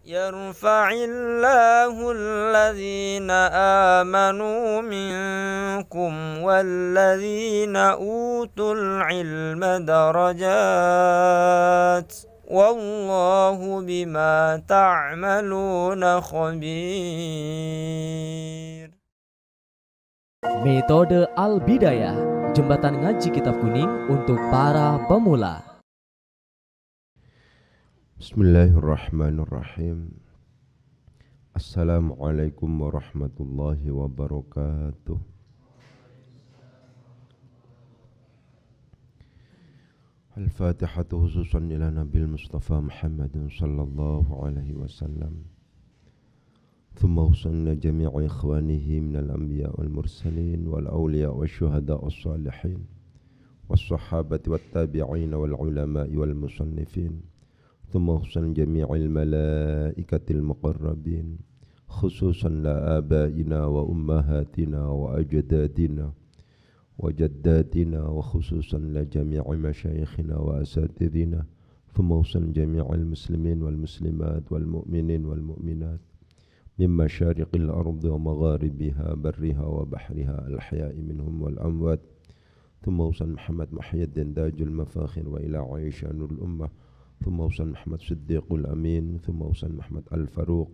يرفع الله الذين آمنوا منكم والذين أوتوا العلم درجات والله بما تعملون خبير. Metode Al-Bidayah, jembatan ngaji kitab kuning untuk para pemula. Bismillahirrahmanirrahim. Assalamualaikum warahmatullahi wabarakatuh. Al-Fatihatu khususan ila Nabil Mustafa Muhammadin sallallahu alaihi wasallam. Thumma husanna jami'i ikhwanihi minal anbiya wal mursalin wal awliya wal syuhada wal salihin wal sahabati wal tabi'in wal ulama'i wal musannifin. ثم خصوصا جميع الملائكة المقربين خصوصا لآبائنا وأمهاتنا وأجدادنا وجداتنا وخصوصا لجميع مشايخنا وأساتذتنا ثم خصوصا جميع المسلمين والمسلمات والمؤمنين والمؤمنات من مشارق الأرض ومغاربها برها وبحرها الأحياء منهم والأموات ثم خصوصا محمد محي الدين تاج المفاخر وإلى عائشة نور الأمة ثم وصل محمد صديق الأمين ثم وصل محمد الفاروق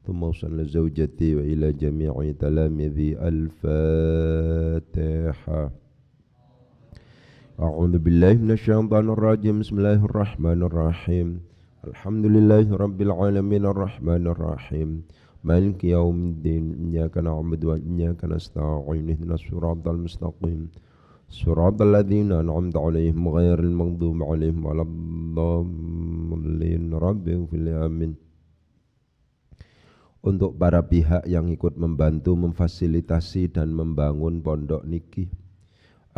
ثم وصل لزوجتي وإلى جميع تلاميذي. الفاتحة. أعوذ بالله من الشيطان الرجيم. بسم الله الرحمن الرحيم. الحمد لله رب العالمين الرحمن الرحيم مالك يوم الدين إياك نعبد وإياك نستعين اهدنا الصراط المستقيم صراط الذين أنعمت عليهم غير المغضوب عليهم ولا الضالين رب اغفر لي آمين. Untuk para pihak yang ikut membantu memfasilitasi dan membangun pondok niki.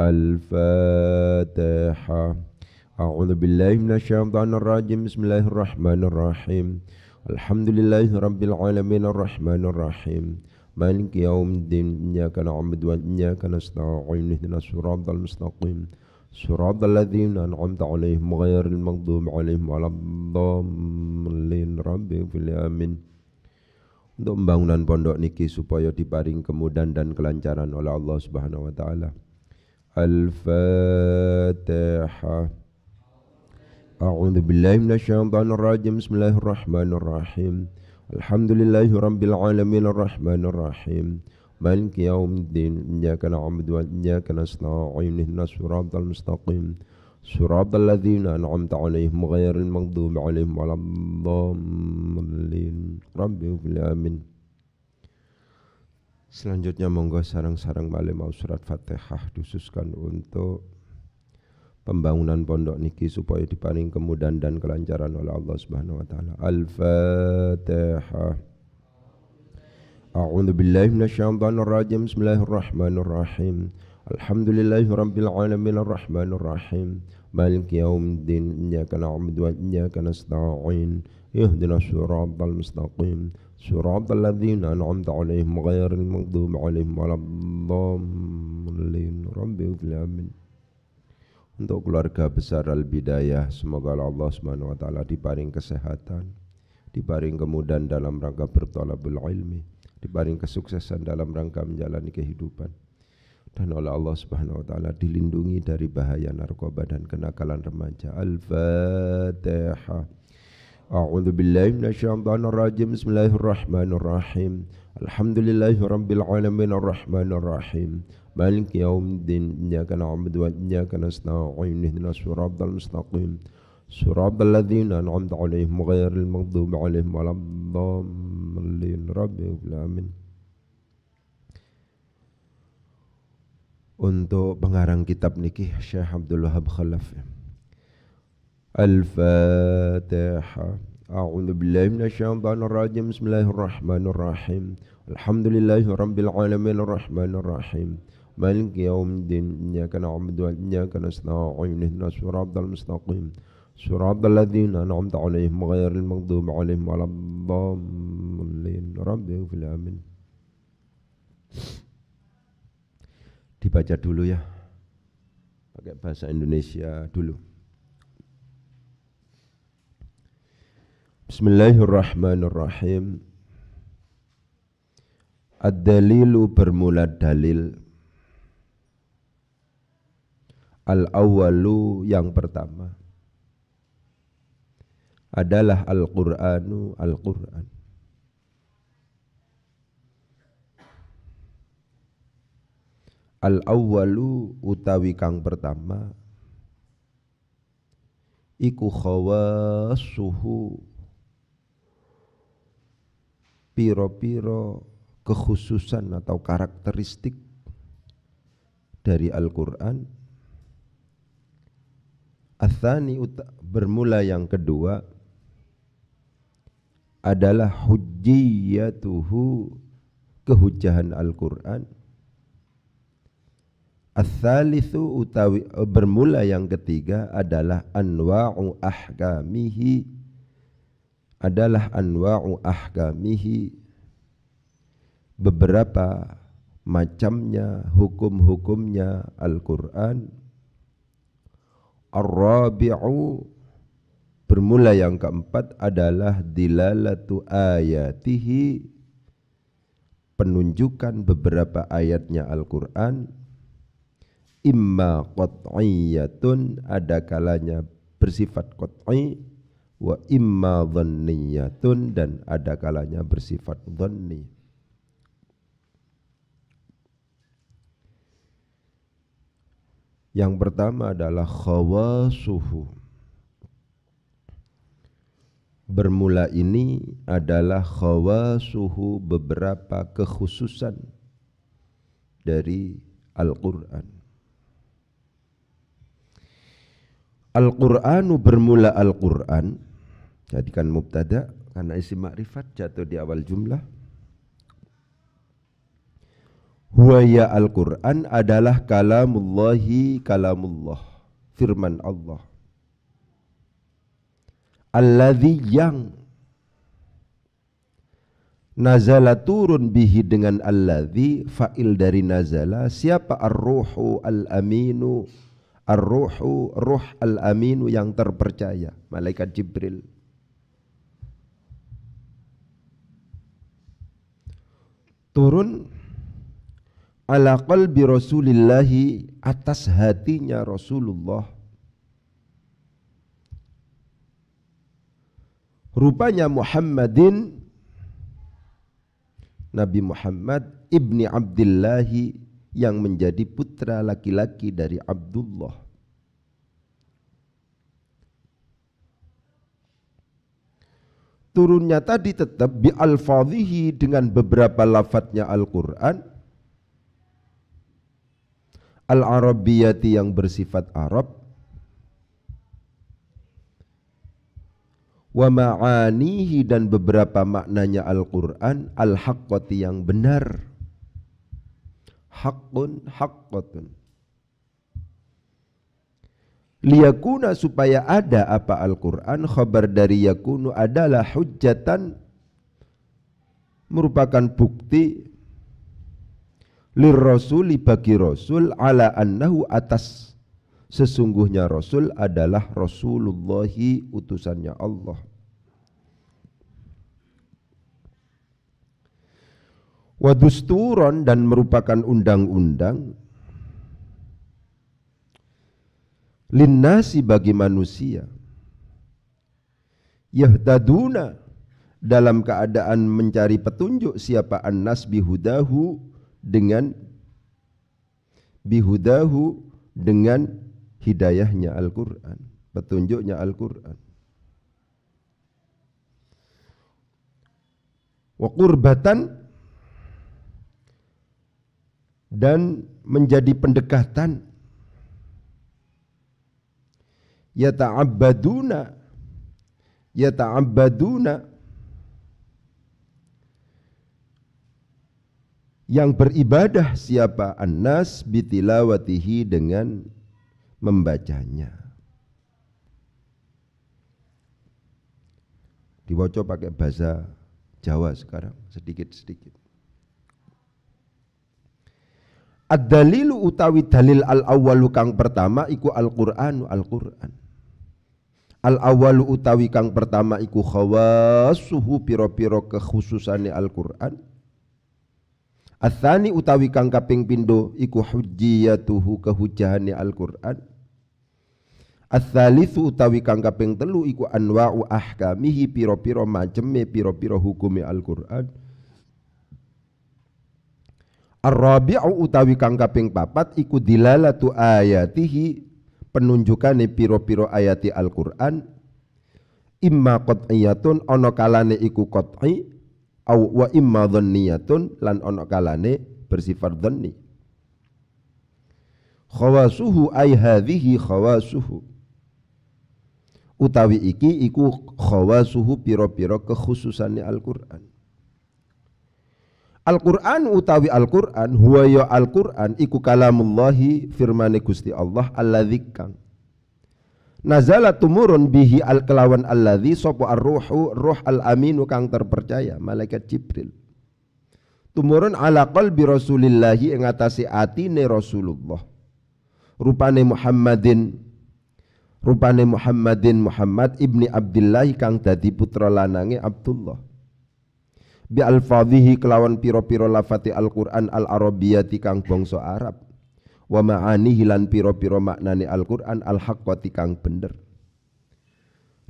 Al-Fatihah. A'udzu billahi minasyaitonir rajim. Bismillahirrahmanirrahim. Alhamdulillahi rabbil alamin arrahmanir rahim. مالك يوم الدين إياك نعبد وإياك نستعين اهدنا الصراط المستقيم صراط الذين أنعمت عليهم غير المغضوب عليهم ولا الضالين رب اغفر لي آمين. Untuk pembangunan pondok niki supaya diparing kemudahan dan kelancaran oleh Allah Subhanahu wa taala. Al-Fatihah. A'udzu billahi minasyaitonir rajim. Bismillahirrahmanirrahim. Alhamdulillahi rabbil alamin arrahmanir rahim maliki yaumiddin iyyaka na'budu wa iyyaka nasta'in ihdinas siratal mustaqim siratal ladzina an'amta 'alaihim ghairil maghdubi 'alaihim waladdallin rabbi ighfir amin. Selanjutnya monggo sareng-sareng malih mau surat Fatihah dikhususkan untuk pembangunan pondok niki supaya diparing kemudahan dan kelancaran oleh Allah Subhanahu wa taala. Al-Fatihah. A'udzu billahi minasyaitonir rajim. Bismillahirrahmanirrahim. Alhamdulillahi rabbil alamin arrahmanir rahim maliki yaumiddin iyyaka na'budu wa iyyaka nasta'in ihdinas siratal mustaqim siratal ladzina an'amta 'alaihim ghairil maghdubi 'alaihim waladdallin rabbi ighfir amin. Untuk keluarga besar Al-Bidayah, semoga Allah Subhanahu wa taala diparing kesehatan, diparing kemudahan dalam rangka berthalabul ilmi, diparing kesuksesan dalam rangka menjalani kehidupan, dan oleh Allah Subhanahu wa taala dilindungi dari bahaya narkoba dan kenakalan remaja. Al-Fatihah. A'udzu billahi minasyaitonir rajim. Bismillahirrahmanirrahim. Alhamdulillahi rabbil alamin arrahmanir rahim maliki yaumiddin iyyaka na'budu wa iyyaka nasta'in ihdinas siratal mustaqim siratal ladzina an'amta 'alaihim ghairil maghdubi 'alaihim waladdallin rabbi ighfir amin. Untuk pengarang kitab niki Syekh Abdul Wahab Khalaf. Al-Fatihah. A'udzu billahi minasyaitonir rajim. Bismillahirrahmanirrahim. Alhamdulillahi rabbil alamin arrahmanir rahim maliki yaumiddin iyyaka na'budu wa iyyaka nasta'in ihdinas siratal mustaqim siratal ladzina an'amta 'alaihim ghairil maghdubi 'alaihim waladdallin rabbi ighfir amin. Dibaca dulu ya, pakai bahasa Indonesia dulu. Bismillahirrahmanirrahim. Ad-dalilu bermula dalil. Al-awwalu yang pertama adalah Al-Qur'anu Al-Qur'an. Al-awwalu utawi kang pertama iku khawassuhu piro-piro kekhususan atau karakteristik dari Al-Qur'an. Ats-tsani bermula yang kedua adalah hujjiyatuhu kehujahan Al-Qur'an. Ats-tsalitsu utawi bermula yang ketiga adalah anwa'u ahkamihi beberapa macamnya hukum-hukumnya Al-Qur'an. Ar-rabi'u bermula yang keempat adalah dilalatu ayatihi penunjukan beberapa ayatnya Al-Qur'an. Imma qat'iyatun ada kalanya bersifat qat'i wa imma dhanniyatun dan ada kalanya bersifat dhanni. Yang pertama adalah khawasuhu. Bermula ini adalah khawasuhu beberapa kekhususan dari Al-Qur'an. Al-Qur'anu bermula Al-Qur'an, jadikan mubtada karena isim ma'rifat jatuh di awal jumlah. Huwa ya Al-Qur'an adalah kalamullahi, kalamullah, firman Allah. Alladzi yang nazala turun bihi dengan alladzi, fa'il dari nazala. Siapa ar-ruhu al-aminu? Ar-ruhu, ruh al-aminu yang terpercaya, malaikat Jibril. Turun ala qalbi Rasulillahi atas hatinya Rasulullah. Rupanya Muhammadin, Nabi Muhammad ibni Abdillahi yang menjadi putra laki-laki dari Abdullah. Turunnya tadi tetap bi alfadhihi dengan beberapa lafadznya Al-Qur'an. Al-Arabiyyati yang bersifat Arab. Wa ma'anihi dan beberapa maknanya Al-Qur'an al-haqqati yang benar. Haqqun haqqatun. Liyakuna supaya ada apa Al-Qur'an, khabar dari yakunu adalah hujjatan merupakan bukti lirrasuli bagi Rasul ala annahu atas sesungguhnya Rasul adalah Rasulullahi utusannya Allah. Wadusturon dan merupakan undang-undang linnasi bagi manusia. Yahtaduna dalam keadaan mencari petunjuk siapa annas bihudahu dengan hidayahnya Al-Qur'an, petunjuknya Al-Qur'an. Wa qurbatan dan menjadi pendekatan. Yata'abbaduna yang beribadah siapa annas bitilawatihi dengan membacanya. Diwaca pakai bahasa Jawa sekarang sedikit-sedikit. Ad-dalilu utawi dalil al-awwalu kang pertama iku Al-Qur'anu Al-Qur'an. Al awalu utawi kang pertama iku khawasuhu piro-piro kekhususane Al-Qur'an. Atsani utawi kang kaping pindho iku hujjiyatuhu kehujahane Al-Qur'an. Ats-tsalitsu utawi kang kaping telu iku anwa'u ahkamihi piro-piro maceme piro-piro hukume Al-Qur'an. Ar-rabi'u utawi kang kaping papat iku dilalatu ayatihi penunjukane piro-piro ayati Al-Qur'an. Imma qat'iyatun ana kalane iku qat'i au wa imma dhanniyatun lan ana kalane bersifat dhanni. Khawasuhu ay hadhihi khawasuhu utawi iki iku khawasuhu piro-piro kekhususane Al-Qur'an. Al-Qur'an utawi Al-Qur'an huwa ya Al-Qur'an iku kalamullahi firmane Gusti Allah alladzi kang nazala tumurun bihi al-kelawan alladzi sapa ar-ruhu ruh al-aminu kang terpercaya malaikat Jibril tumurun ala qalbi Rasulillahi ing atase atine Rasulullah rupane Muhammadin Muhammad ibni Abdillah kang dadi putra lanange Abdullah bi alfadhihi kelawan piro-piro lafati Al-Qur'an al-arabiyyati kang bangsa Arab wa ma'anihi lan piro-piro maknane Al-Qur'an al-haqqati kang bener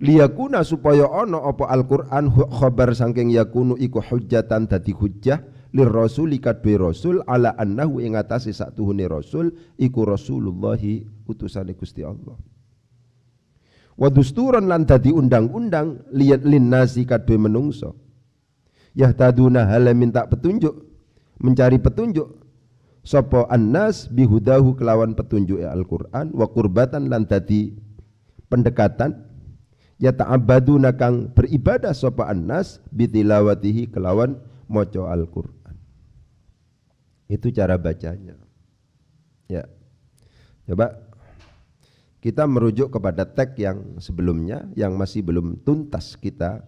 liyakuna supaya ana apa Al-Qur'an khabar saking yakunu iku hujjatan dadi hujjah lir rasuli kadhe rasul ala annahu ing atase satuhune rasul iku Rasulullah utusane Gusti Allah wa dusturan lan dadi undang-undang liyat linnasi kadhe menungso yahtaduna hala minta petunjuk mencari petunjuk sapa annas bihudahu kelawan petunjuk Al-Qur'an wa qurbatan lan dadi pendekatan yata'abbaduna kang beribadah sapa annas bitilawatihi kelawan maca Al-Qur'an. Itu cara bacanya ya. Coba kita merujuk kepada teks yang sebelumnya yang masih belum tuntas kita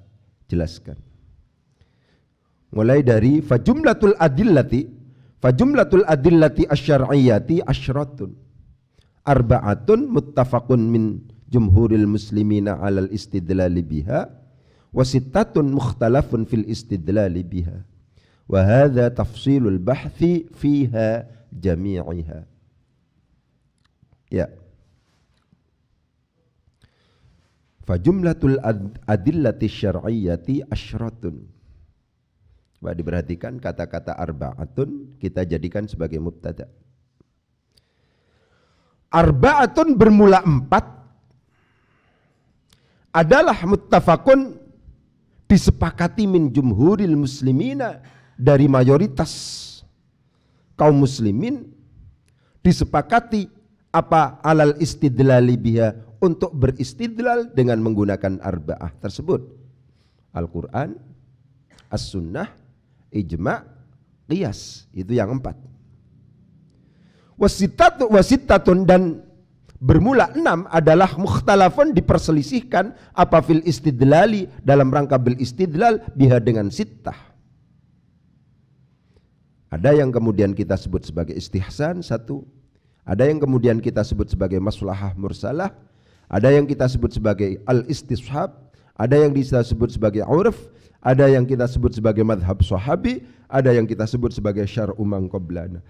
jelaskan. Mulai dari fajumlatul adillati asyar'iyyati asyratun arba'atun muttafaqun min jumhuril muslimina 'alal istidlali biha wa sittatun mukhtalafun fil istidlali biha wa hadza tafsilul bahthi fiha jami'iha. Ya. Fajumlatul adillati syar'iyyati asyratun. Coba diperhatikan kata-kata arba'atun kita jadikan sebagai mubtada. Arba'atun bermula 4 adalah muttafaqun disepakati min jumhuril muslimina dari mayoritas kaum muslimin disepakati apa alal istidlali biha untuk beristidlal dengan menggunakan arba'ah tersebut. Al-Qur'an, As-Sunnah, ijma', qiyas, itu yang 4. Wasittatun dan bermula 6 adalah mukhtalafun diperselisihkan apa fil istidlali dalam rangka bil istidlal biha dengan sittah. Ada yang kemudian kita sebut sebagai istihsan 1, ada yang kemudian kita sebut sebagai maslahah mursalah, ada yang kita sebut sebagai al-istishab, ada yang kita sebut sebagai urf, ada yang kita sebut sebagai madhab sahabi, ada yang kita sebut sebagai syar'u man qablana.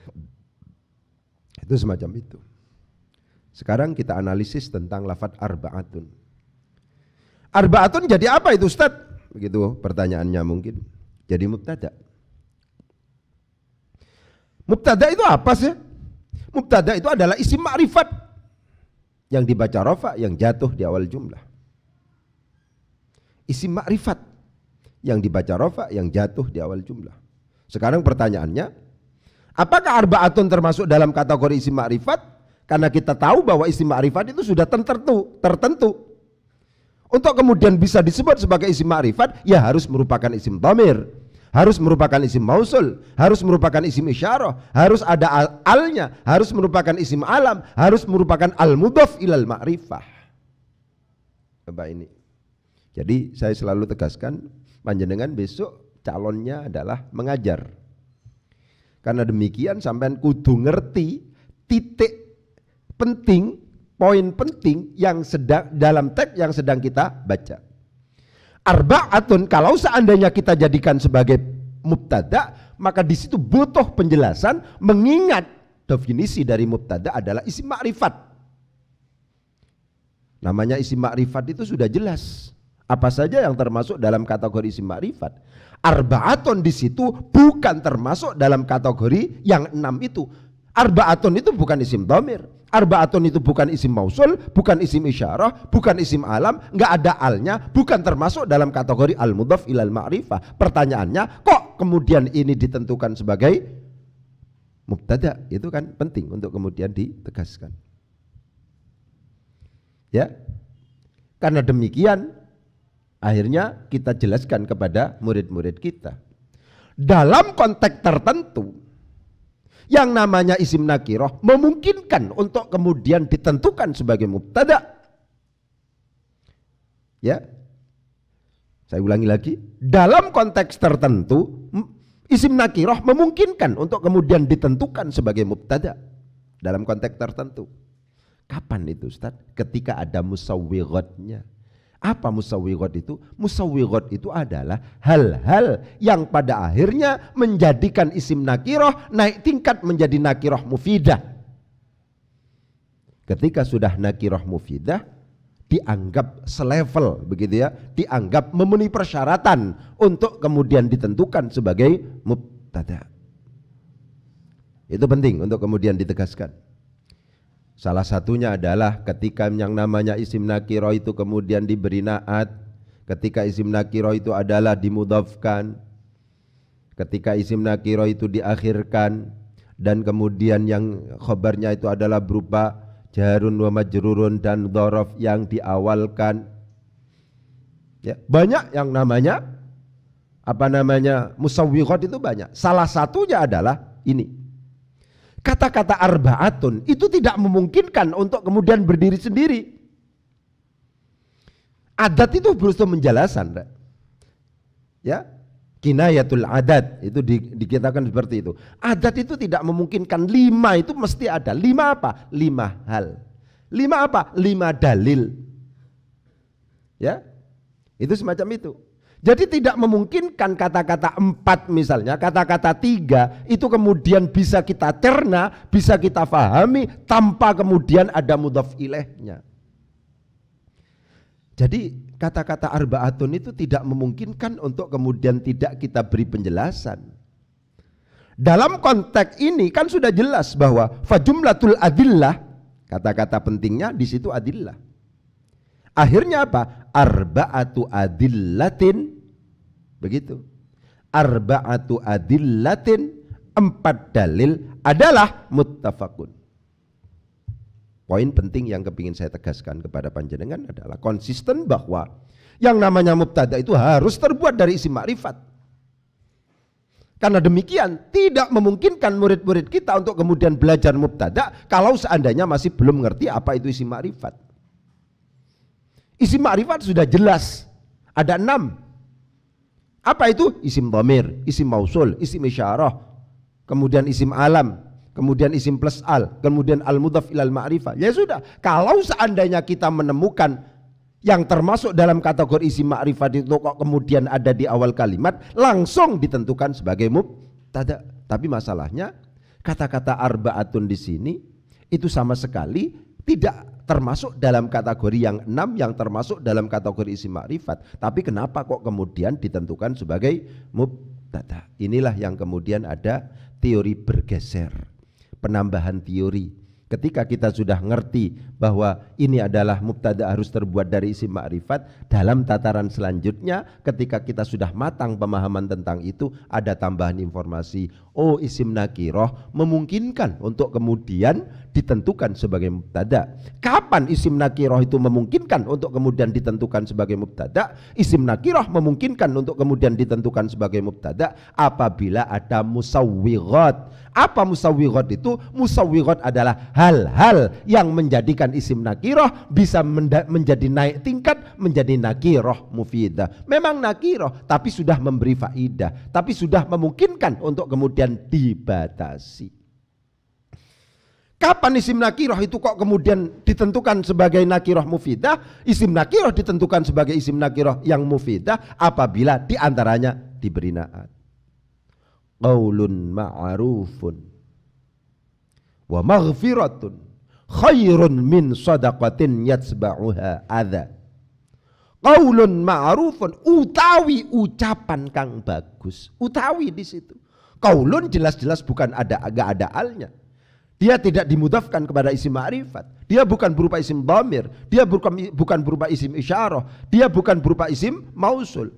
Itu semacam itu. Sekarang kita analisis tentang lafaz arba'atun. Arba'atun jadi apa itu Ustaz? Begitu pertanyaannya mungkin. Jadi mubtada. Mubtada itu apa sih? Mubtada itu adalah isim ma'rifat yang dibaca rafa yang jatuh di awal jumlah. Isim ma'rifat yang dibaca rafa yang jatuh di awal jumlah. Sekarang pertanyaannya, apakah arba'atun termasuk dalam kategori isim ma'rifat? Karena kita tahu bahwa isim ma'rifat itu sudah tertentu. Untuk kemudian bisa disebut sebagai isim ma'rifat, ya harus merupakan isim dhamir, harus merupakan isim mausul, harus merupakan isim isyarah, harus ada alnya, harus merupakan isim alam, harus merupakan al-mudhaf ilal ma'rifah. Coba ini. Jadi saya selalu tegaskan, panjenengan besok calonnya adalah mengajar. Karena demikian sampean kudu ngerti titik penting poin penting yang sedang dalam teks yang sedang kita baca. Arba'atun kalau seandainya kita jadikan sebagai mubtada, maka di situ butuh penjelasan mengingat definisi dari mubtada adalah isim ma'rifat. Namanya isim ma'rifat itu sudah jelas. Apa saja yang termasuk dalam kategori isim ma'rifat. Arba'atun di situ bukan termasuk dalam kategori yang 6 itu. Arba'atun itu bukan isim dhamir. Arba'atun itu bukan isim mausul, bukan isim isyarah, bukan isim alam, nggak ada alnya, bukan termasuk dalam kategori al-mudhaf ilal ma'rifah. Pertanyaannya, kok kemudian ini ditentukan sebagai mubtada? Itu kan penting untuk kemudian ditegaskan. Ya. Karena demikian akhirnya kita jelaskan kepada murid-murid kita. Dalam konteks tertentu yang namanya isim nakiroh memungkinkan untuk kemudian ditentukan sebagai mubtada. Ya, saya ulangi lagi. Dalam konteks tertentu isim nakiroh memungkinkan untuk kemudian ditentukan sebagai mubtada dalam konteks tertentu. Kapan itu Ustaz? Ketika ada musawwighatnya. Apa musawwighat itu? Musawwighat itu adalah hal-hal yang pada akhirnya menjadikan isim nakiroh naik tingkat menjadi nakiroh mufidah. Ketika sudah nakiroh mufidah dianggap selevel begitu ya, dianggap memenuhi persyaratan untuk kemudian ditentukan sebagai mubtada. Itu penting untuk kemudian ditegaskan. Salah satunya adalah ketika yang namanya isim nakiro itu kemudian diberi naat, ketika isim nakiro itu adalah dimudhafkan, ketika isim nakiro itu diakhirkan, dan kemudian yang khabarnya itu adalah berupa jarun wa majrurun dan dhorof yang diawalkan. Ya, banyak yang namanya musawwighat itu banyak. Salah satunya adalah ini. Kata-kata arba'atun itu tidak memungkinkan untuk kemudian berdiri sendiri. Adat itu berusaha menjelaskan. Ya, kinayatul adat itu dikatakan seperti itu. Adat itu tidak memungkinkan. 5 itu mesti ada. 5 apa? 5 hal. 5 apa? 5 dalil. Ya, itu semacam itu. Jadi tidak memungkinkan kata-kata 4 misalnya, kata-kata 3 itu kemudian bisa kita cerna, bisa kita fahami tanpa kemudian ada mudhaf ilaihnya. Jadi kata-kata arba'atun itu tidak memungkinkan untuk kemudian tidak kita beri penjelasan. Dalam konteks ini kan sudah jelas bahwa fajumlatul adillah, kata-kata pentingnya di situ adillah. Akhirnya apa? Arba'atu adillatin. Begitu. Arba'atu adillatin, 4 dalil adalah muttafaqun. Poin penting yang kepingin saya tegaskan kepada panjenengan adalah konsisten bahwa yang namanya mubtada itu harus terbuat dari isim ma'rifat. Karena demikian tidak memungkinkan murid-murid kita untuk kemudian belajar mubtada kalau seandainya masih belum mengerti apa itu isim ma'rifat. Isim ma'rifat sudah jelas, ada 6. Apa itu? Isim dhamir, isim mausul, isim isyarah, kemudian isim alam, kemudian isim plus al, kemudian al-mudhaf ilal ma'rifah. Ya sudah, kalau seandainya kita menemukan yang termasuk dalam kategori isim ma'rifat itu kok kemudian ada di awal kalimat, langsung ditentukan sebagai mubtada. Tapi masalahnya kata-kata arba'atun di sini itu sama sekali tidak termasuk dalam kategori yang 6 yang termasuk dalam kategori isim ma'rifat. Tapi kenapa kok kemudian ditentukan sebagai mubtada? Inilah yang kemudian ada teori bergeser, penambahan teori. Ketika kita sudah ngerti bahwa ini adalah mubtada harus terbuat dari isim ma'rifat, dalam tataran selanjutnya ketika kita sudah matang pemahaman tentang itu, ada tambahan informasi. Oh, isim nakiroh memungkinkan untuk kemudian ditentukan sebagai mubtada. Kapan isim nakiroh itu memungkinkan untuk kemudian ditentukan sebagai mubtada? Isim nakiroh memungkinkan untuk kemudian ditentukan sebagai mubtada apabila ada musawwighat. Apa musawwighat itu? Musawwighat adalah hal-hal yang menjadikan isim nakiroh bisa menjadi naik tingkat menjadi nakiroh mufidah. Memang nakiroh tapi sudah memberi faidah, tapi sudah memungkinkan untuk kemudian dibatasi. Kapan isim nakiroh itu kok kemudian ditentukan sebagai nakiroh mufidah? Isim nakiroh ditentukan sebagai isim nakiroh yang mufidah apabila diantaranya diberi naat. Qaulun ma'rufun wa maghfiratun khairun min sadaqatin yatsba'uha adha. Qaulun ma'rufun, utawi ucapan kang bagus. Utawi di situ. Qaulun jelas-jelas bukan enggak ada alnya. Dia tidak dimudhafkan kepada isim ma'rifat. Dia bukan berupa isim dhamir. Dia bukan berupa isim isyarah. Dia bukan berupa isim mausul.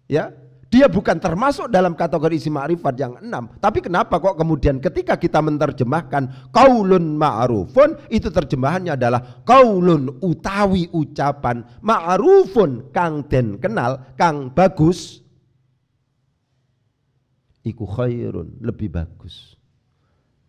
Ya, dia bukan termasuk dalam kategori isim ma'rifat yang 6. Tapi kenapa kok kemudian ketika kita menerjemahkan qaulun ma'rufun, itu terjemahannya adalah qaulun utawi ucapan, ma'rufun kang den kenal, kang bagus. Iku khairun, lebih bagus.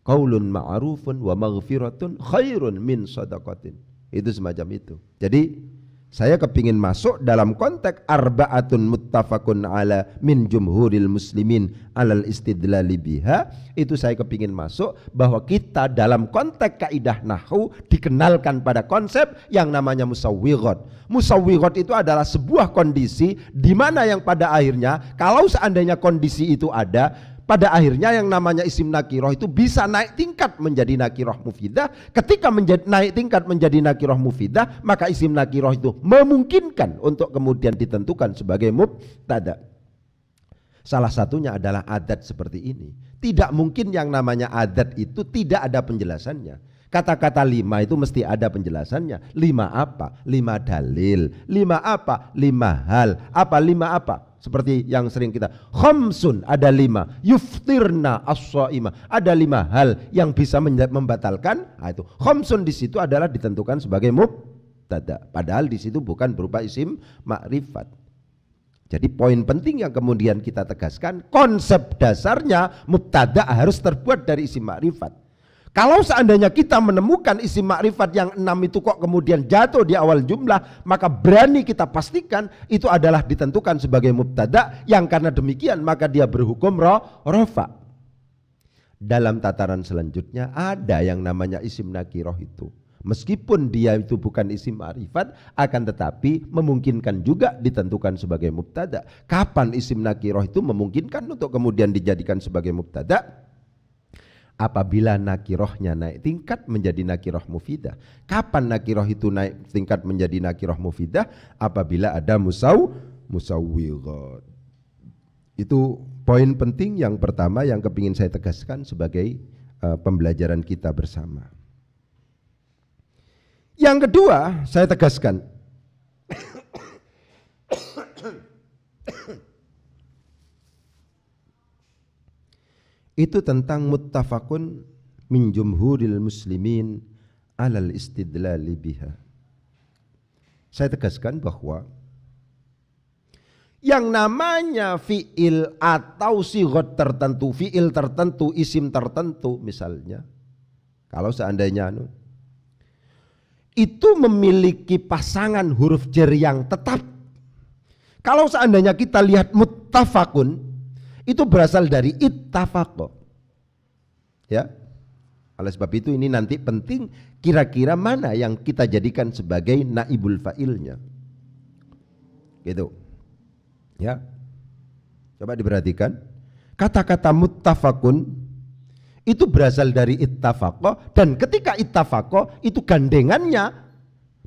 Qaulun ma'rufun wa maghfiratun khairun min sadaqatin. Itu semacam itu. Jadi saya kepingin masuk dalam konteks arba'atun muttafaqun ala min jumhuril muslimin alal istidlali biha. Itu saya kepingin masuk bahwa kita dalam konteks kaidah nahwu dikenalkan pada konsep yang namanya musawwighat. Musawwighat itu adalah sebuah kondisi di mana yang pada akhirnya kalau seandainya kondisi itu ada, pada akhirnya yang namanya isim nakiroh itu bisa naik tingkat menjadi nakiroh mufidah. Ketika naik tingkat menjadi nakiroh mufidah, maka isim nakiroh itu memungkinkan untuk kemudian ditentukan sebagai mubtada. Salah satunya adalah adat seperti ini. Tidak mungkin yang namanya adat itu tidak ada penjelasannya. Kata-kata 5 itu mesti ada penjelasannya. 5 apa? 5 dalil. 5 apa? 5 hal. Apa 5 apa? Seperti yang sering kita, khamsun ada 5, yuftirna as-shaimah ada 5 hal yang bisa membatalkan. Nah, itu khamsun di situ adalah ditentukan sebagai mubtada, padahal di situ bukan berupa isim ma'rifat. Jadi poin penting yang kemudian kita tegaskan, konsep dasarnya mubtada harus terbuat dari isim ma'rifat. Kalau seandainya kita menemukan isim ma'rifat yang 6 itu kok kemudian jatuh di awal jumlah, maka berani kita pastikan itu adalah ditentukan sebagai mubtada, yang karena demikian maka dia berhukum rafa. Dalam tataran selanjutnya ada yang namanya isim nakiroh itu. Meskipun dia itu bukan isim ma'rifat, akan tetapi memungkinkan juga ditentukan sebagai mubtada. Kapan isim nakiroh itu memungkinkan untuk kemudian dijadikan sebagai mubtada? Apabila nakirohnya naik tingkat menjadi nakiroh mufidah. Kapan nakiroh itu naik tingkat menjadi nakiroh mufidah? Apabila ada musawwighat. Itu poin penting yang pertama yang kepingin saya tegaskan sebagai pembelajaran kita bersama. Yang kedua saya tegaskan, itu tentang muttafaqun min jumhuril muslimin alal istidlali biha. Saya tegaskan bahwa yang namanya fi'il atau sighat tertentu, fi'il tertentu, isim tertentu misalnya, kalau seandainya itu memiliki pasangan huruf jar yang tetap. Kalau seandainya kita lihat muttafaqun, itu berasal dari ittafaqo. Ya. Oleh sebab itu ini nanti penting kira-kira mana yang kita jadikan sebagai naibul fa'ilnya. Gitu. Ya. Coba diperhatikan. Kata-kata muttafaqun itu berasal dari ittafaqo, dan ketika ittafaqo itu gandengannya,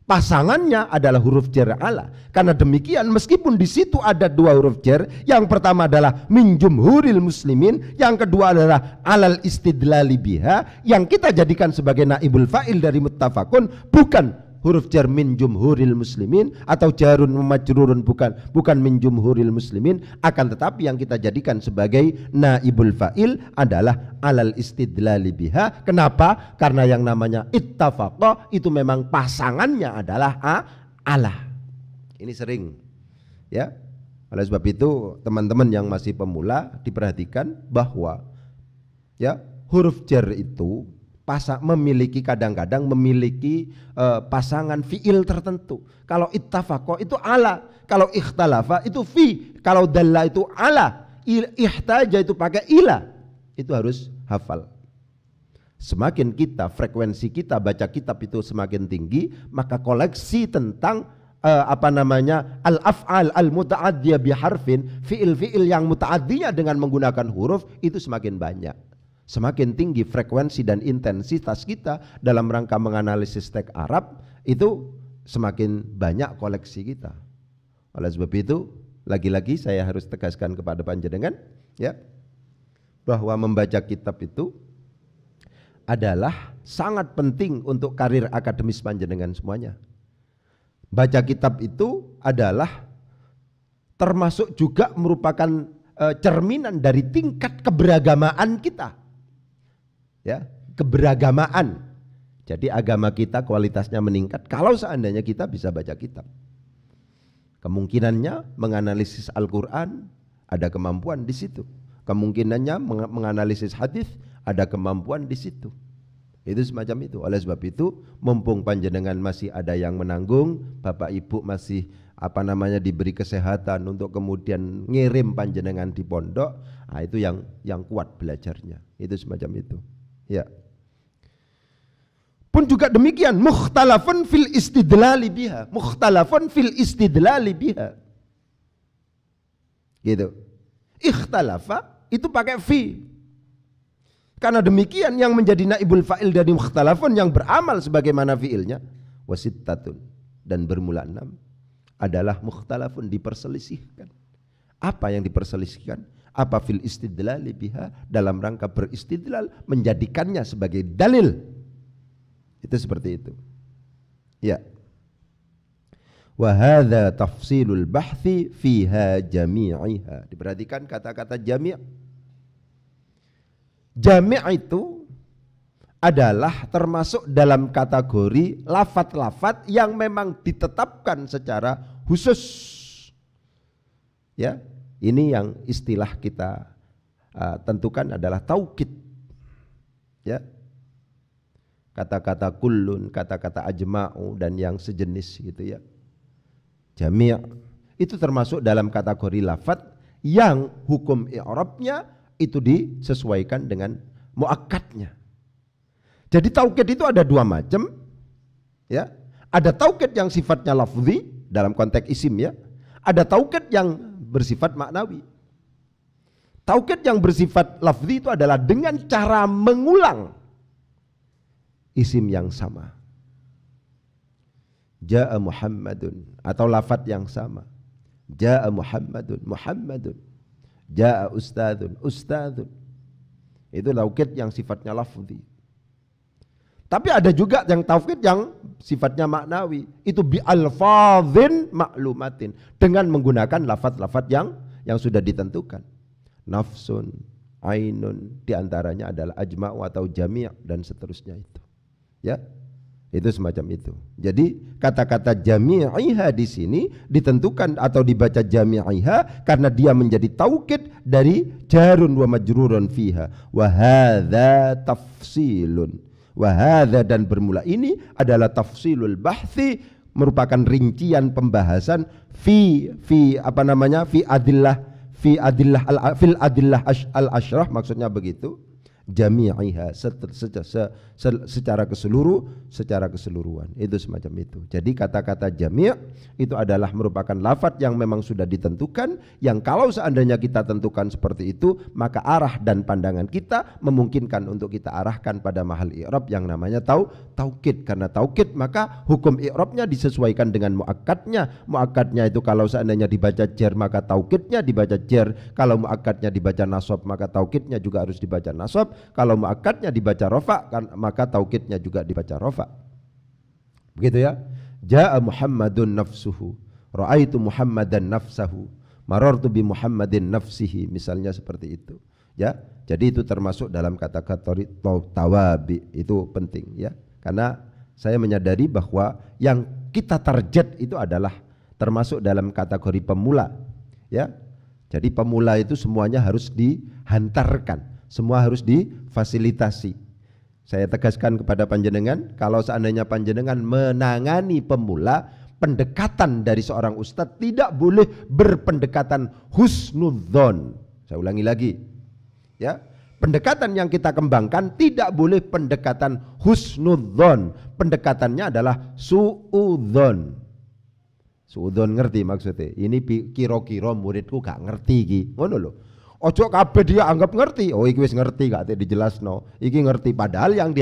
pasangannya adalah huruf jar ala. Karena demikian meskipun di situ ada 2 huruf jar, yang pertama adalah min jumhuril muslimin, yang kedua adalah alal istidlali biha, yang kita jadikan sebagai naibul fa'il dari muttafaqun bukan huruf jar min jumhuril muslimin atau jarun majrurun, bukan min jumhuril muslimin, akan tetapi yang kita jadikan sebagai naibul fa'il adalah alal istidlali biha. Kenapa? Karena yang namanya ittafaqa itu memang pasangannya adalah ala. Ini sering ya. Oleh sebab itu teman-teman yang masih pemula diperhatikan bahwa ya huruf jar itu kadang-kadang memiliki pasangan fi'il tertentu. Kalau ittafaqa itu ala, kalau ikhtalafa itu fi, kalau dalla itu ala, ihtaja itu pakai ila. Itu harus hafal. Semakin kita, frekuensi kita baca kitab itu semakin tinggi, maka koleksi tentang al-af'al al-muta'addiyah biharfin, fi'il-fi'il yang muta'addinya dengan menggunakan huruf itu semakin banyak. Semakin tinggi frekuensi dan intensitas kita dalam rangka menganalisis teks Arab, itu semakin banyak koleksi kita. Oleh sebab itu, lagi-lagi saya harus tegaskan kepada panjenengan, ya, bahwa membaca kitab itu adalah sangat penting untuk karir akademis panjenengan semuanya. Baca kitab itu adalah termasuk juga merupakan cerminan dari tingkat keberagamaan kita. Ya, keberagamaan. Jadi agama kita kualitasnya meningkat kalau seandainya kita bisa baca kitab. Kemungkinannya menganalisis Al-Qur'an ada kemampuan di situ. Kemungkinannya menganalisis hadis ada kemampuan di situ. Itu semacam itu. Oleh sebab itu, mumpung panjenengan masih ada yang menanggung, Bapak Ibu masih diberi kesehatan untuk kemudian ngirim panjenengan di pondok, nah itu yang kuat belajarnya. Itu semacam itu. Ya. Pun juga demikian, mukhtalafun fil istidlali biha, mukhtalafun fil istidlali biha. Gitu. Ikhtalafa itu pakai fi. Karena demikian yang menjadi naibul fa'il dari mukhtalafun yang beramal sebagaimana fi'ilnya wasittatun, dan bermula 6 adalah mukhtalafun, diperselisihkan. Apa yang diperselisihkan? Apa fil istidlali biha, dalam rangka beristidlal menjadikannya sebagai dalil. Itu seperti itu. Ya. Wa hadza tafsilul bahthi fiha jami'iha. Diperhatikan kata-kata jami'. Jami' itu adalah termasuk dalam kategori lafat-lafat yang memang ditetapkan secara khusus. Ya, ini yang istilah kita tentukan adalah taukid. Ya. Kata-kata kullun, kata-kata ajma'u dan yang sejenis gitu ya. Jami' itu termasuk dalam kategori lafat yang hukum i'rabnya itu disesuaikan dengan muakkadnya. Jadi taukid itu ada dua macam, ya. Ada taukid yang sifatnya lafzi dalam konteks isim, ya. Ada taukid yang bersifat maknawi. Taukid yang bersifat lafzi itu adalah dengan cara mengulang isim yang sama. Ja'a Muhammadun, atau lafaz yang sama. Ja'a Muhammadun, Muhammadun. Ja'a ustadzun, ustadzun. Itu taukid yang sifatnya lafzi. Tapi ada juga yang taukid yang sifatnya maknawi. Itu bi alfazin ma'lumatin, dengan menggunakan lafaz-lafaz yang sudah ditentukan. Nafsun, ainun, diantaranya adalah ajma'u atau jami' dan seterusnya itu. Ya. Itu semacam itu. Jadi kata-kata jami'iha di sini ditentukan atau dibaca jami'iha karena dia menjadi taukid dari jarun wa majrurun fiha. Wa hadza tafsilun. Wa hadza, dan bermula ini adalah tafsilul bahthi, merupakan rincian pembahasan fi adillah fil adillah al asyrah, maksudnya begitu. Jami'iha, secara keseluruhan, itu semacam itu. Jadi kata-kata jami' itu adalah merupakan lafaz yang memang sudah ditentukan, yang kalau seandainya kita tentukan seperti itu, maka arah dan pandangan kita memungkinkan untuk kita arahkan pada mahal i'rab yang namanya taukid. Karena taukid maka hukum i'rabnya disesuaikan dengan muakkadnya. Muakkadnya itu kalau seandainya dibaca jar maka taukidnya dibaca jar, kalau muakkadnya dibaca nasab maka taukidnya juga harus dibaca nasab. Kalau muakkadnya dibaca rofa, maka taukidnya juga dibaca rofa. Begitu ya. Ja'a Muhammadun nafsuhu, ra'aitu Muhammadan nafsahu, marartu bi Muhammadin nafsihi, misalnya seperti itu. Ya. Jadi itu termasuk dalam kata-kata tawabi, itu penting ya. Karena saya menyadari bahwa yang kita target itu adalah termasuk dalam kategori pemula, ya. Jadi pemula itu semuanya harus dihantarkan. Semua harus difasilitasi. Saya tegaskan kepada panjenengan, kalau seandainya panjenengan menangani pemula, pendekatan dari seorang ustadz tidak boleh berpendekatan husnudzon. Saya ulangi lagi, ya, Pendekatan yang kita kembangkan tidak boleh pendekatan husnudzon. Pendekatannya adalah suudzon. Suudzon ngerti maksudnya? Ini kira-kira muridku gak ngerti iki. Ngono lho. Ojo kabeh dia anggap ngerti. Oh iki wis ngerti gak dijelasno. Iki ngerti padahal yang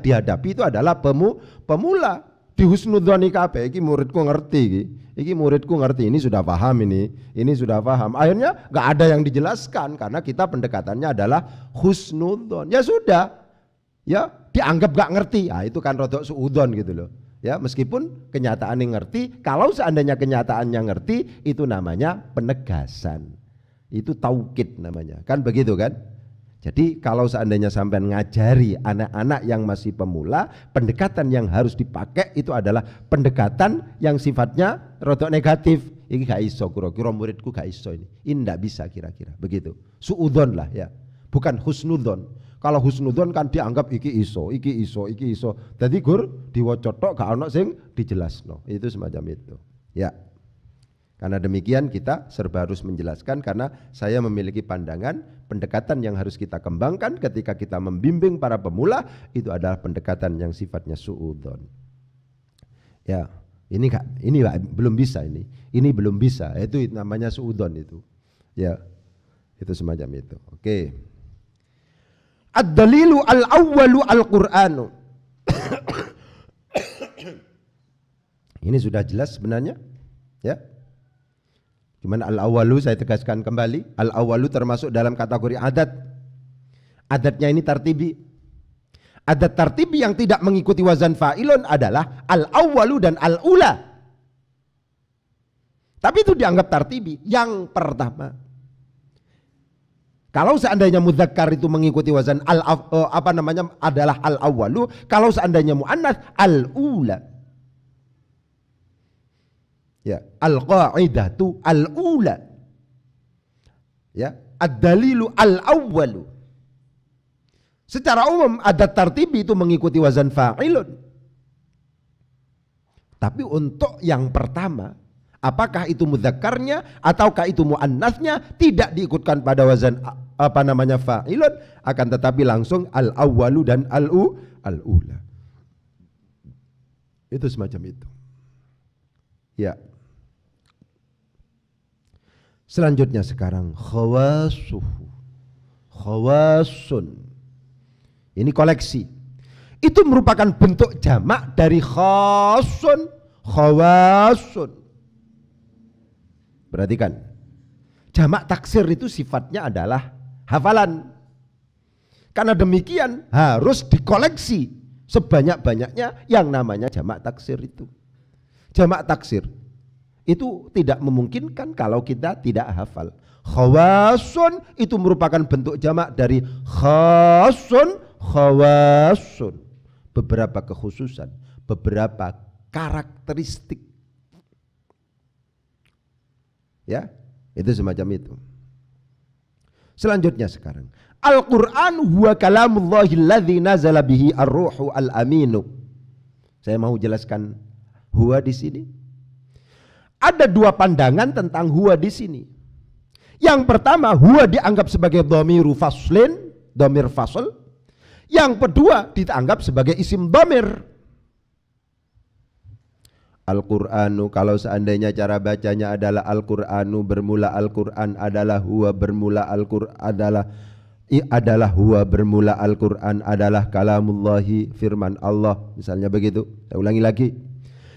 dihadapi itu adalah pemula. Di husnudzoni kabeh iki muridku ngerti iki. Iki muridku ngerti, ini sudah paham ini sudah paham. Akhirnya nggak ada yang dijelaskan karena kita pendekatannya adalah husnudzon. Ya sudah, ya dianggap nggak ngerti. Ah itu kan rodok suudzon gitu loh. Ya meskipun kenyataannya ngerti, kalau seandainya kenyataannya ngerti itu namanya penegasan. Itu taukid namanya, kan begitu kan? Jadi kalau seandainya sampai ngajari anak-anak yang masih pemula, pendekatan yang harus dipakai itu adalah pendekatan yang sifatnya rodok negatif. Ini gak iso, kira-kira muridku gak iso ini. Ini gak bisa kira-kira, begitu. Suudzon lah ya, bukan husnudzon. Kalau husnudzon kan dianggap iki iso. Jadi gur diwacotok gak ono sing dijelasno. Itu semacam itu. Ya. Karena demikian kita serba harus menjelaskan karena saya memiliki pandangan pendekatan yang harus kita kembangkan ketika kita membimbing para pemula itu adalah pendekatan yang sifatnya suudzon. Ya, ini belum bisa ini. Ini belum bisa. Itu namanya suudzon itu. Ya. Itu semacam itu. Oke. Ad-dalilu al-awwalu al-Qur'anu. Ini sudah jelas sebenarnya? Ya. Cuman al-awalu saya tegaskan kembali, al-awalu termasuk dalam kategori adat. Adatnya ini tartibi. Adat tartibi yang tidak mengikuti wazan fa'ilun adalah al-awalu dan al-ula. Tapi itu dianggap tartibi yang pertama. Kalau seandainya mudzakkar itu mengikuti wazan adalah al-awalu, kalau seandainya muannats al-ula. Ya, al-qa'idatu al-ula. Ya, ad-dalilu al-awwalu. Secara umum adat tartibi itu mengikuti wazan fa'ilun. Tapi untuk yang pertama, apakah itu mudzakkarnya ataukah itu muannatsnya tidak diikutkan pada wazan fa'ilun, akan tetapi langsung al-awwalu dan al-ula. Itu semacam itu. Ya. Selanjutnya sekarang khawasun. Ini koleksi. Itu merupakan bentuk jamak dari khasun, khawasun. Perhatikan. Jamak taksir itu sifatnya adalah hafalan. Karena demikian harus dikoleksi sebanyak-banyaknya yang namanya jamak taksir itu. Jamak taksir itu tidak memungkinkan kalau kita tidak hafal. Khawasun itu merupakan bentuk jamak dari khasun, khawasun. Beberapa kekhususan, beberapa karakteristik. Ya, itu semacam itu. Selanjutnya sekarang, Al-Quran huwa kalamullahi alladzi nazala bihi ar-ruhu al-aminu. Saya mau jelaskan huwa di sini. Ada dua pandangan tentang huwa di sini. Yang pertama, huwa dianggap sebagai dhamiru faslin, dhamir fasl. Yang kedua, dianggap sebagai isim dhamir. Al-Qur'anu, kalau seandainya cara bacanya adalah Al-Qur'anu bermula Al-Qur'an adalah huwa bermula Al-Qur'an adalah huwa bermula Al-Qur'an adalah kalamullahi, firman Allah, misalnya begitu. Saya ulangi lagi.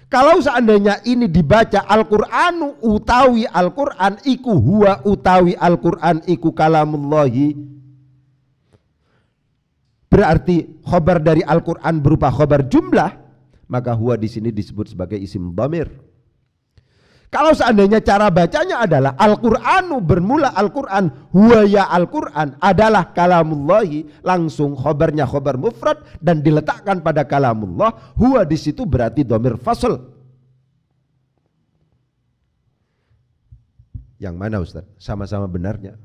Kalau seandainya ini dibaca Al-Qur'anu utawi Al-Qur'an iku huwa utawi Al-Qur'an iku kalamullahi, berarti khobar dari Al-Qur'an berupa khobar jumlah, maka huwa di sini disebut sebagai isim dhamir. Kalau seandainya cara bacanya adalah Al-Qur'anu bermula Al-Qur'an, huwa ya Al-Qur'an adalah kalamullahi, langsung khobarnya khobar mufrad dan diletakkan pada kalamullah, huwa di situ berarti dhamir fasl. Yang mana Ustaz? Sama-sama benarnya.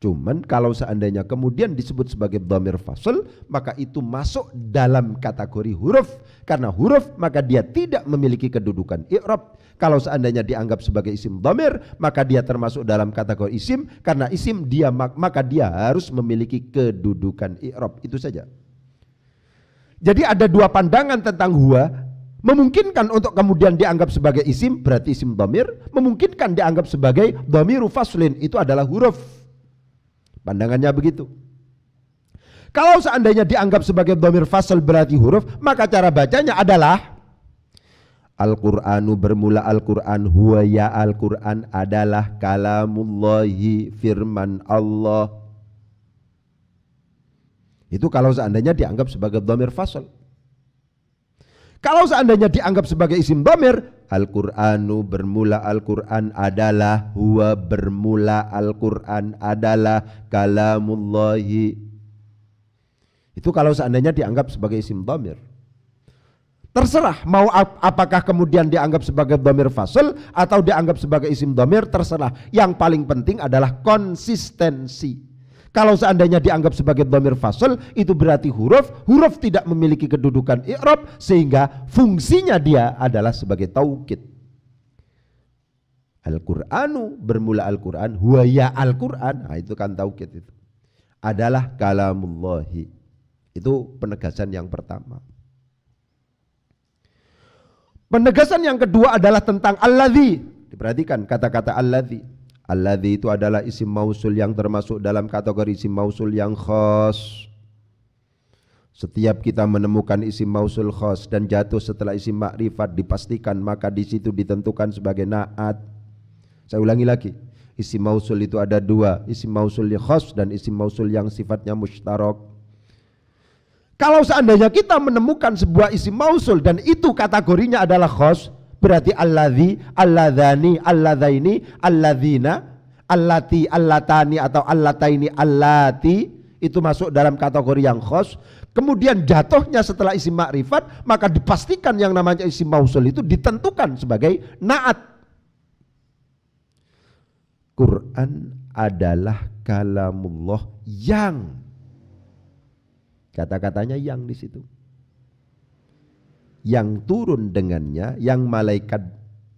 Cuman kalau seandainya kemudian disebut sebagai dhamir fasl, maka itu masuk dalam kategori huruf. Karena huruf maka dia tidak memiliki kedudukan i'rab. Kalau seandainya dianggap sebagai isim dhamir, maka dia termasuk dalam kategori isim. Karena isim dia maka dia harus memiliki kedudukan i'rab. Itu saja. Jadi ada dua pandangan tentang huwa. Memungkinkan untuk kemudian dianggap sebagai isim, berarti isim dhamir. Memungkinkan dianggap sebagai dhamiru faslin, itu adalah huruf. Pandangannya begitu. Kalau seandainya dianggap sebagai dhamir fasl berarti huruf, maka cara bacanya adalah Al-Qur'anu bermula Al-Qur'an, huwa ya Al-Qur'an adalah kalamullahi, firman Allah. Itu kalau seandainya dianggap sebagai dhamir fasl. Kalau seandainya dianggap sebagai isim dhamir, Al-Qur'anu bermula Al-Qur'an adalah, huwa bermula Al-Qur'an adalah kalamullahi. Itu kalau seandainya dianggap sebagai isim dhamir. Terserah mau apakah kemudian dianggap sebagai dhamir fasl atau dianggap sebagai isim dhamir, terserah. Yang paling penting adalah konsistensi. Kalau seandainya dianggap sebagai dhamir fasl, itu berarti huruf tidak memiliki kedudukan i'rab, sehingga fungsinya dia adalah sebagai taukid. Al-Qur'anu bermula Al-Qur'an, huwa ya Al-Qur'an, nah itu kan taukid itu. Adalah kalamullahi. Itu penegasan yang pertama. Penegasan yang kedua adalah tentang alladzi. Diperhatikan kata-kata alladzi. Alladzi itu adalah isim mausul yang termasuk dalam kategori isim mausul yang khas. Setiap kita menemukan isim mausul khas dan jatuh setelah isim makrifat dipastikan, maka di situ ditentukan sebagai na'at. Saya ulangi lagi. Isim mausul itu ada dua, isim mausul yang khas dan isim mausul yang sifatnya mushtarak. Kalau seandainya kita menemukan sebuah isim mausul dan itu kategorinya adalah khas, berarti alladzi, alladzani, alladzaini, alladzina, allati, allatani atau allataini, allati, itu masuk dalam kategori yang khas. Kemudian jatuhnya setelah isim makrifat, maka dipastikan yang namanya isim mausul itu ditentukan sebagai na'at. Quran adalah kalamullah yang, kata-katanya yang di situ, yang turun dengannya, yang malaikat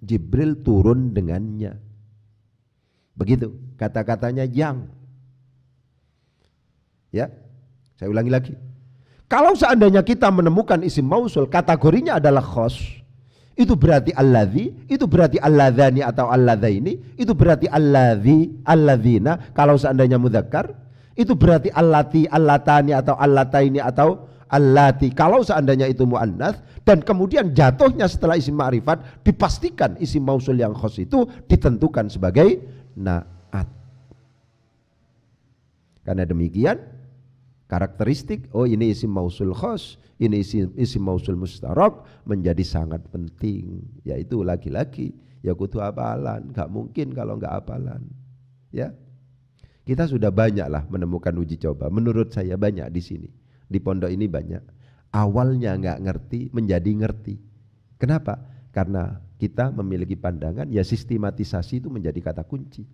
Jibril turun dengannya. Begitu kata-katanya yang. Ya, saya ulangi lagi. Kalau seandainya kita menemukan isim mausul kategorinya adalah khas, itu berarti alladzi, itu berarti alladzani atau alladzaini, itu berarti alladzi, alladzina. Kalau seandainya mudzakkar, itu berarti allati, allatani atau allataini atau allati. Kalau seandainya itu muannats dan kemudian jatuhnya setelah isim ma'rifat, dipastikan isim mausul yang khas itu ditentukan sebagai na'at. Karena demikian karakteristik, oh ini isim mausul khas, ini isim mausul mustarak menjadi sangat penting. Yaitu lagi-lagi ya kudu hafalan, gak mungkin kalau gak hafalan. Ya, kita sudah banyak lah menemukan uji coba. Menurut saya banyak di sini, di pondok ini banyak. Awalnya nggak ngerti menjadi ngerti. Kenapa? Karena kita memiliki pandangan ya sistematisasi itu menjadi kata kunci.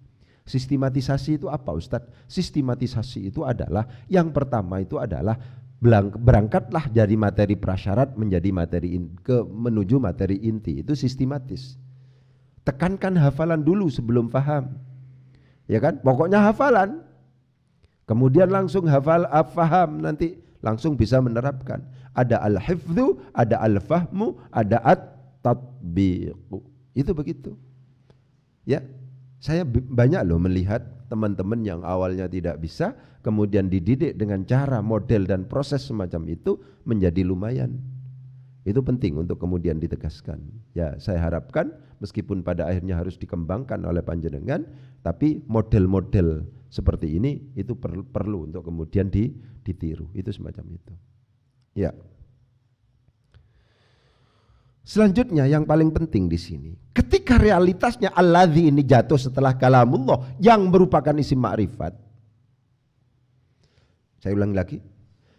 Sistematisasi itu apa Ustadz? Sistematisasi itu adalah yang pertama itu adalah berangkatlah dari materi prasyarat menjadi materi menuju materi inti. Itu sistematis. Tekankan hafalan dulu sebelum paham. Ya kan? Pokoknya hafalan. Kemudian langsung faham, nanti langsung bisa menerapkan. Ada al-hifdzu, ada al-fahmu, ada at-tatbiqu. Itu begitu. Ya, saya banyak loh melihat teman-teman yang awalnya tidak bisa, kemudian dididik dengan cara, model dan proses semacam itu menjadi lumayan. Itu penting untuk kemudian ditegaskan. Ya, saya harapkan meskipun pada akhirnya harus dikembangkan oleh panjenengan, tapi model-model seperti ini itu perlu untuk kemudian ditiru. Itu semacam itu. Ya. Selanjutnya yang paling penting di sini, ketika realitasnya alladzi ini jatuh setelah kalamullah yang merupakan isim ma'rifat. Saya ulangi lagi.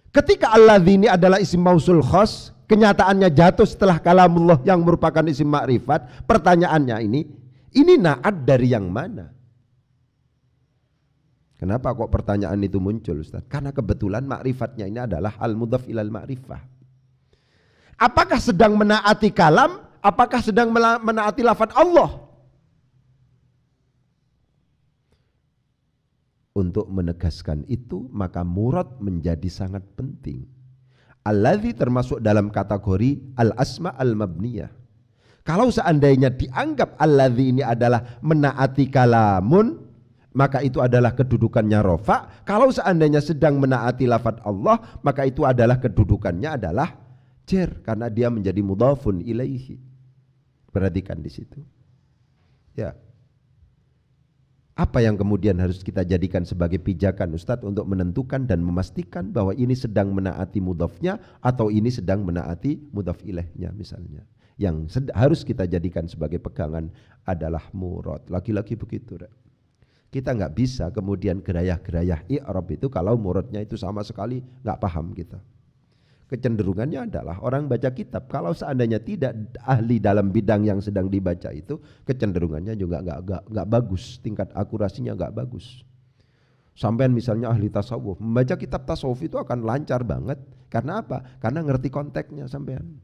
Ketika alladzi ini adalah isim mausul khas, kenyataannya jatuh setelah kalamullah yang merupakan isim ma'rifat. Pertanyaannya ini na'at dari yang mana? Kenapa kok pertanyaan itu muncul, Ustaz? Karena kebetulan ma'rifatnya ini adalah al-mudhaf ilal ma'rifah. Apakah sedang menaati kalam? Apakah sedang menaati lafaz Allah? Untuk menegaskan itu, maka murad menjadi sangat penting. Alladzi termasuk dalam kategori al-asma al-mabniyah. Kalau seandainya dianggap alladzi ini adalah menaati kalamun, maka itu adalah kedudukannya rofa. Kalau seandainya sedang menaati lafaz Allah, maka itu adalah kedudukannya adalah jar, karena dia menjadi mudhafun ilaihi. Perhatikan di situ. Ya. Apa yang kemudian harus kita jadikan sebagai pijakan, Ustadz, untuk menentukan dan memastikan bahwa ini sedang menaati mudhafnya atau ini sedang menaati mudhaf ilaihnya misalnya. Yang harus kita jadikan sebagai pegangan adalah murad. Lagi-lagi begitu. Kita nggak bisa kemudian gerayah-gerayah i'rab itu kalau muradnya itu sama sekali nggak paham kita. Kecenderungannya adalah orang baca kitab, kalau seandainya tidak ahli dalam bidang yang sedang dibaca itu, kecenderungannya juga nggak bagus, tingkat akurasinya nggak bagus. Sampean misalnya ahli tasawuf, membaca kitab tasawuf itu akan lancar banget. Karena apa? Karena ngerti konteksnya sampean.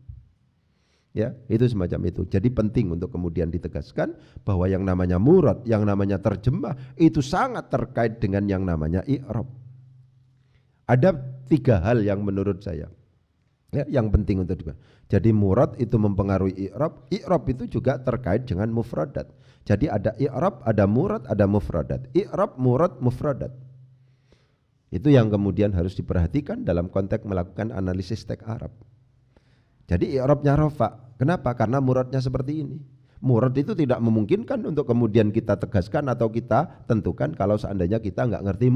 Ya, itu semacam itu. Jadi penting untuk kemudian ditegaskan bahwa yang namanya murad, yang namanya terjemah itu sangat terkait dengan yang namanya i'rab. Ada 3 hal yang menurut saya yang penting untuk dibahas. Jadi murad itu mempengaruhi i'rab. I'rab itu juga terkait dengan mufradat. Jadi ada i'rab, ada murad, ada mufradat. I'rab, murad, mufradat. Itu yang kemudian harus diperhatikan dalam konteks melakukan analisis teks Arab. Jadi i'rabnya rafa. Kenapa? Karena muradnya seperti ini. Murad itu tidak memungkinkan untuk kemudian kita tegaskan atau kita tentukan kalau seandainya kita nggak ngerti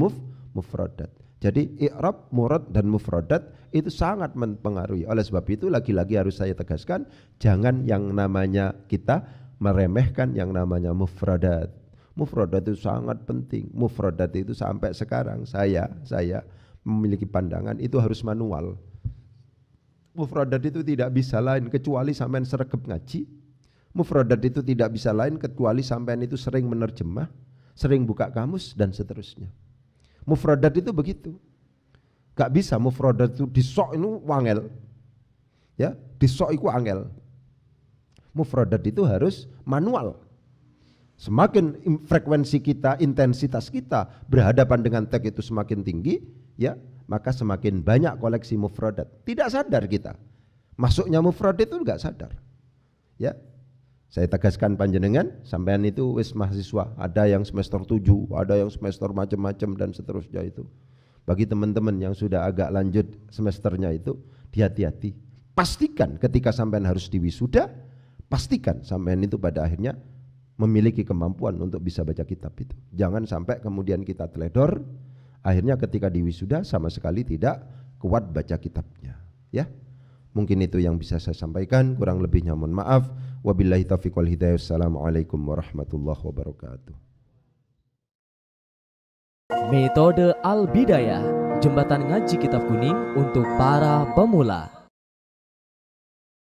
mufradat. Jadi i'rab, murad dan mufradat itu sangat mempengaruhi. Oleh sebab itu lagi-lagi harus saya tegaskan, jangan yang namanya kita meremehkan yang namanya mufradat. Mufradat itu sangat penting. Mufradat itu sampai sekarang saya memiliki pandangan itu harus manual. Mufradat itu tidak bisa lain kecuali sampean sregep ngaji. Mufradat itu tidak bisa lain kecuali sampean itu sering menerjemah, sering buka kamus dan seterusnya. Mufradat itu begitu. Gak bisa mufradat itu disok itu wangel. Ya, disok itu angel. Mufradat itu harus manual. Semakin frekuensi kita, intensitas kita berhadapan dengan teks itu semakin tinggi, ya, maka semakin banyak koleksi mufradat. Tidak sadar kita. Masuknya mufradat itu enggak sadar. Ya. Saya tegaskan panjenengan, sampean itu wis mahasiswa, ada yang semester 7, ada yang semester macam-macam dan seterusnya itu. Bagi teman-teman yang sudah agak lanjut semesternya itu, hati-hati. Pastikan ketika sampean harus diwisuda, pastikan sampean itu pada akhirnya memiliki kemampuan untuk bisa baca kitab itu. Jangan sampai kemudian kita teledor, akhirnya ketika diwisuda sama sekali tidak kuat baca kitabnya. Ya. Mungkin itu yang bisa saya sampaikan, kurang lebihnya mohon maaf. Wabillahi taufiq wal hidayah. Assalamualaikum warahmatullahi wabarakatuh. Metode Al-Bidayah, jembatan ngaji kitab kuning untuk para pemula.